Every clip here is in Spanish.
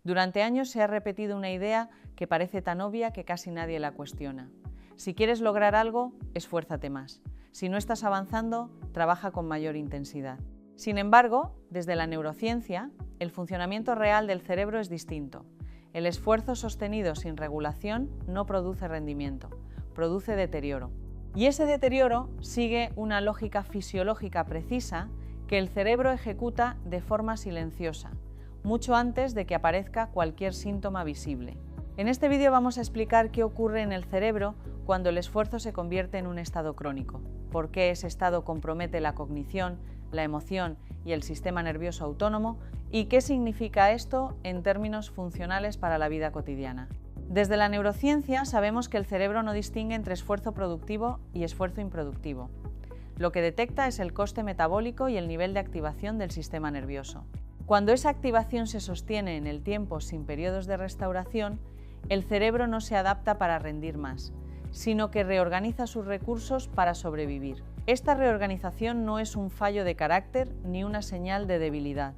Durante años se ha repetido una idea que parece tan obvia que casi nadie la cuestiona. Si quieres lograr algo, esfuérzate más. Si no estás avanzando, trabaja con mayor intensidad. Sin embargo, desde la neurociencia, el funcionamiento real del cerebro es distinto. El esfuerzo sostenido sin regulación no produce rendimiento, produce deterioro. Y ese deterioro sigue una lógica fisiológica precisa que el cerebro ejecuta de forma silenciosa, mucho antes de que aparezca cualquier síntoma visible. En este vídeo vamos a explicar qué ocurre en el cerebro cuando el esfuerzo se convierte en un estado crónico, por qué ese estado compromete la cognición, la emoción y el sistema nervioso autónomo y qué significa esto en términos funcionales para la vida cotidiana. Desde la neurociencia sabemos que el cerebro no distingue entre esfuerzo productivo y esfuerzo improductivo. Lo que detecta es el coste metabólico y el nivel de activación del sistema nervioso. Cuando esa activación se sostiene en el tiempo sin periodos de restauración, el cerebro no se adapta para rendir más, sino que reorganiza sus recursos para sobrevivir. Esta reorganización no es un fallo de carácter ni una señal de debilidad.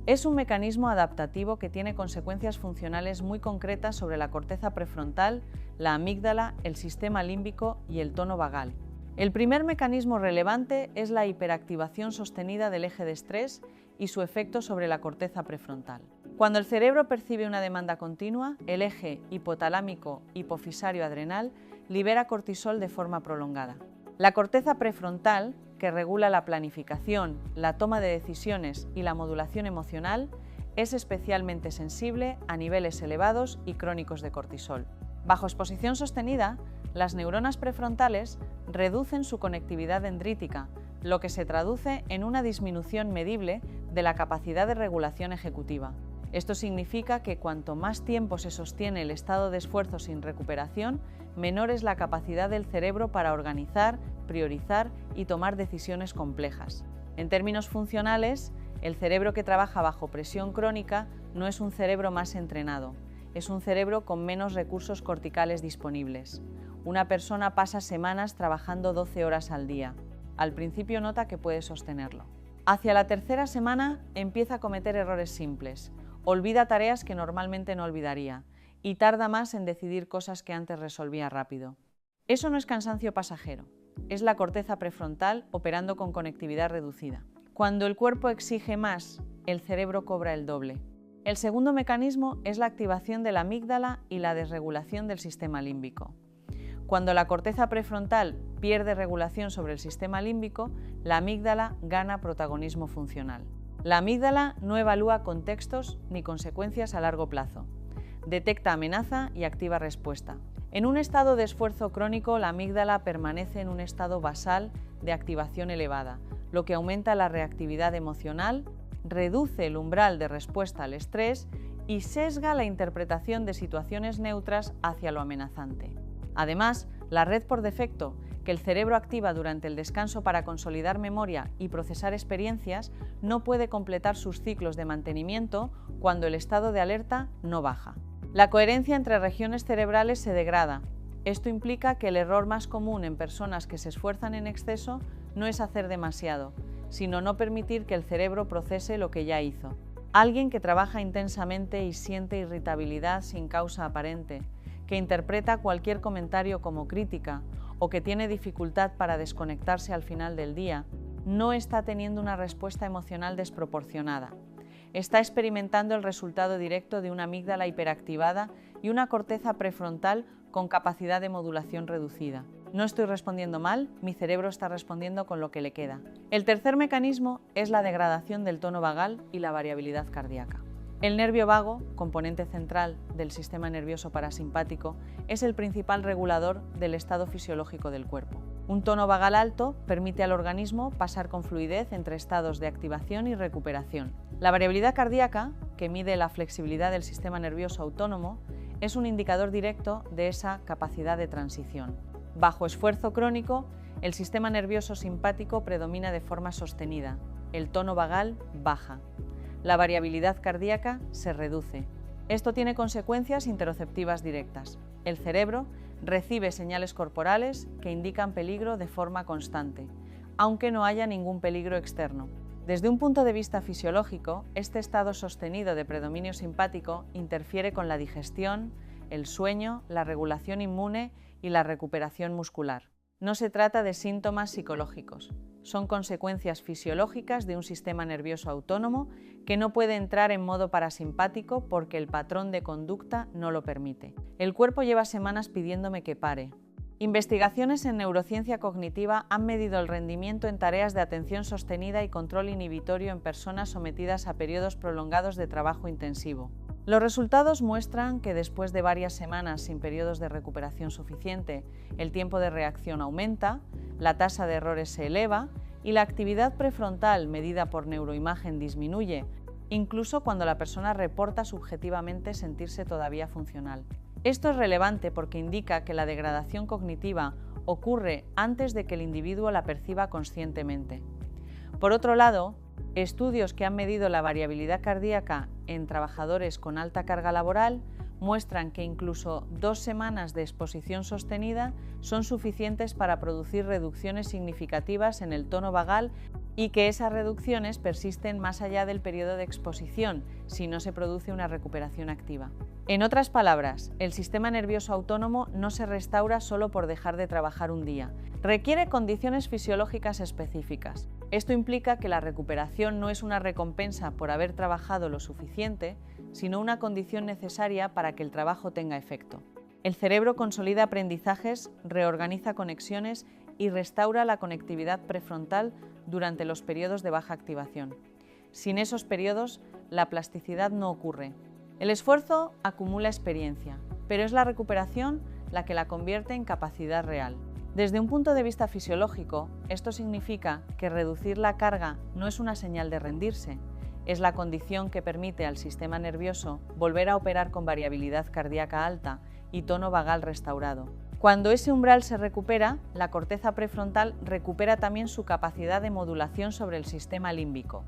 Es un mecanismo adaptativo que tiene consecuencias funcionales muy concretas sobre la corteza prefrontal, la amígdala, el sistema límbico y el tono vagal. El primer mecanismo relevante es la hiperactivación sostenida del eje de estrés y su efecto sobre la corteza prefrontal. Cuando el cerebro percibe una demanda continua, el eje hipotalámico-hipofisario-adrenal libera cortisol de forma prolongada. La corteza prefrontal, que regula la planificación, la toma de decisiones y la modulación emocional, es especialmente sensible a niveles elevados y crónicos de cortisol. Bajo exposición sostenida, las neuronas prefrontales reducen su conectividad dendrítica, lo que se traduce en una disminución medible de la capacidad de regulación ejecutiva. Esto significa que cuanto más tiempo se sostiene el estado de esfuerzo sin recuperación, menor es la capacidad del cerebro para organizar, priorizar y tomar decisiones complejas. En términos funcionales, el cerebro que trabaja bajo presión crónica no es un cerebro más entrenado, es un cerebro con menos recursos corticales disponibles. Una persona pasa semanas trabajando 12 horas al día. Al principio nota que puede sostenerlo. Hacia la tercera semana empieza a cometer errores simples, olvida tareas que normalmente no olvidaría y tarda más en decidir cosas que antes resolvía rápido. Eso no es cansancio pasajero, es la corteza prefrontal operando con conectividad reducida. Cuando el cuerpo exige más, el cerebro cobra el doble. El segundo mecanismo es la activación de la amígdala y la desregulación del sistema límbico. Cuando la corteza prefrontal pierde regulación sobre el sistema límbico, la amígdala gana protagonismo funcional. La amígdala no evalúa contextos ni consecuencias a largo plazo. Detecta amenaza y activa respuesta. En un estado de esfuerzo crónico, la amígdala permanece en un estado basal de activación elevada, lo que aumenta la reactividad emocional, reduce el umbral de respuesta al estrés y sesga la interpretación de situaciones neutras hacia lo amenazante. Además, la red por defecto, que el cerebro activa durante el descanso para consolidar memoria y procesar experiencias, no puede completar sus ciclos de mantenimiento cuando el estado de alerta no baja. La coherencia entre regiones cerebrales se degrada. Esto implica que el error más común en personas que se esfuerzan en exceso no es hacer demasiado, sino no permitir que el cerebro procese lo que ya hizo. Alguien que trabaja intensamente y siente irritabilidad sin causa aparente, que interpreta cualquier comentario como crítica o que tiene dificultad para desconectarse al final del día, no está teniendo una respuesta emocional desproporcionada. Está experimentando el resultado directo de una amígdala hiperactivada y una corteza prefrontal con capacidad de modulación reducida. No estoy respondiendo mal, mi cerebro está respondiendo con lo que le queda. El tercer mecanismo es la degradación del tono vagal y la variabilidad cardíaca. El nervio vago, componente central del sistema nervioso parasimpático, es el principal regulador del estado fisiológico del cuerpo. Un tono vagal alto permite al organismo pasar con fluidez entre estados de activación y recuperación. La variabilidad cardíaca, que mide la flexibilidad del sistema nervioso autónomo, es un indicador directo de esa capacidad de transición. Bajo esfuerzo crónico, el sistema nervioso simpático predomina de forma sostenida, el tono vagal baja. La variabilidad cardíaca se reduce. Esto tiene consecuencias interoceptivas directas. El cerebro recibe señales corporales que indican peligro de forma constante, aunque no haya ningún peligro externo. Desde un punto de vista fisiológico, este estado sostenido de predominio simpático interfiere con la digestión, el sueño, la regulación inmune y la recuperación muscular. No se trata de síntomas psicológicos, son consecuencias fisiológicas de un sistema nervioso autónomo que no puede entrar en modo parasimpático porque el patrón de conducta no lo permite. El cuerpo lleva semanas pidiéndome que pare. Investigaciones en neurociencia cognitiva han medido el rendimiento en tareas de atención sostenida y control inhibitorio en personas sometidas a periodos prolongados de trabajo intensivo. Los resultados muestran que después de varias semanas sin periodos de recuperación suficiente, el tiempo de reacción aumenta, la tasa de errores se eleva y la actividad prefrontal medida por neuroimagen disminuye, incluso cuando la persona reporta subjetivamente sentirse todavía funcional. Esto es relevante porque indica que la degradación cognitiva ocurre antes de que el individuo la perciba conscientemente. Por otro lado, estudios que han medido la variabilidad cardíaca en trabajadores con alta carga laboral muestran que incluso 2 semanas de exposición sostenida son suficientes para producir reducciones significativas en el tono vagal y que esas reducciones persisten más allá del periodo de exposición si no se produce una recuperación activa. En otras palabras, el sistema nervioso autónomo no se restaura solo por dejar de trabajar un día. Requiere condiciones fisiológicas específicas. Esto implica que la recuperación no es una recompensa por haber trabajado lo suficiente, sino una condición necesaria para que el trabajo tenga efecto. El cerebro consolida aprendizajes, reorganiza conexiones y restaura la conectividad prefrontal durante los periodos de baja activación. Sin esos periodos, la plasticidad no ocurre. El esfuerzo acumula experiencia, pero es la recuperación la que la convierte en capacidad real. Desde un punto de vista fisiológico, esto significa que reducir la carga no es una señal de rendirse, es la condición que permite al sistema nervioso volver a operar con variabilidad cardíaca alta y tono vagal restaurado. Cuando ese umbral se recupera, la corteza prefrontal recupera también su capacidad de modulación sobre el sistema límbico,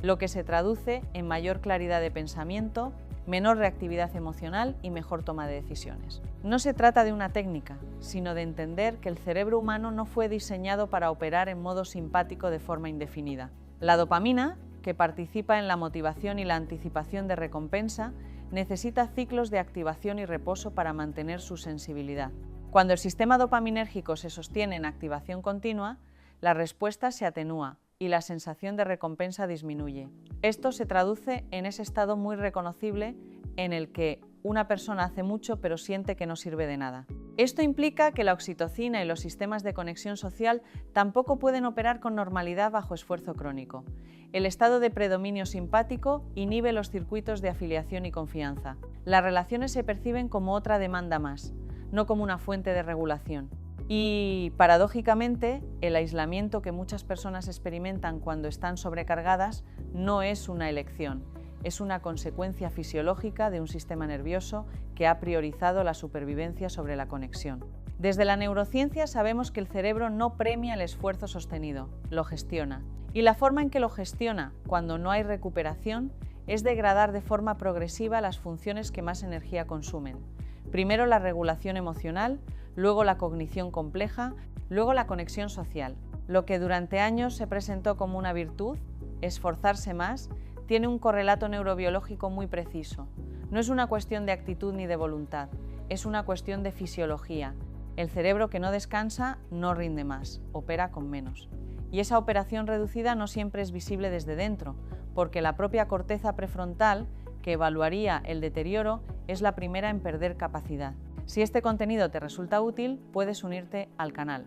lo que se traduce en mayor claridad de pensamiento, menor reactividad emocional y mejor toma de decisiones. No se trata de una técnica, sino de entender que el cerebro humano no fue diseñado para operar en modo simpático de forma indefinida. La dopamina, que participa en la motivación y la anticipación de recompensa, necesita ciclos de activación y reposo para mantener su sensibilidad. Cuando el sistema dopaminérgico se sostiene en activación continua, la respuesta se atenúa y la sensación de recompensa disminuye. Esto se traduce en ese estado muy reconocible en el que una persona hace mucho pero siente que no sirve de nada. Esto implica que la oxitocina y los sistemas de conexión social tampoco pueden operar con normalidad bajo esfuerzo crónico. El estado de predominio simpático inhibe los circuitos de afiliación y confianza. Las relaciones se perciben como otra demanda más, no como una fuente de regulación. Y, paradójicamente, el aislamiento que muchas personas experimentan cuando están sobrecargadas no es una elección, es una consecuencia fisiológica de un sistema nervioso que ha priorizado la supervivencia sobre la conexión. Desde la neurociencia sabemos que el cerebro no premia el esfuerzo sostenido, lo gestiona. Y la forma en que lo gestiona cuando no hay recuperación es degradar de forma progresiva las funciones que más energía consumen. Primero la regulación emocional, luego la cognición compleja, luego la conexión social. Lo que durante años se presentó como una virtud, esforzarse más, tiene un correlato neurobiológico muy preciso. No es una cuestión de actitud ni de voluntad, es una cuestión de fisiología. El cerebro que no descansa no rinde más, opera con menos. Y esa operación reducida no siempre es visible desde dentro, porque la propia corteza prefrontal, que evaluaría el deterioro, es la primera en perder capacidad. Si este contenido te resulta útil, puedes unirte al canal.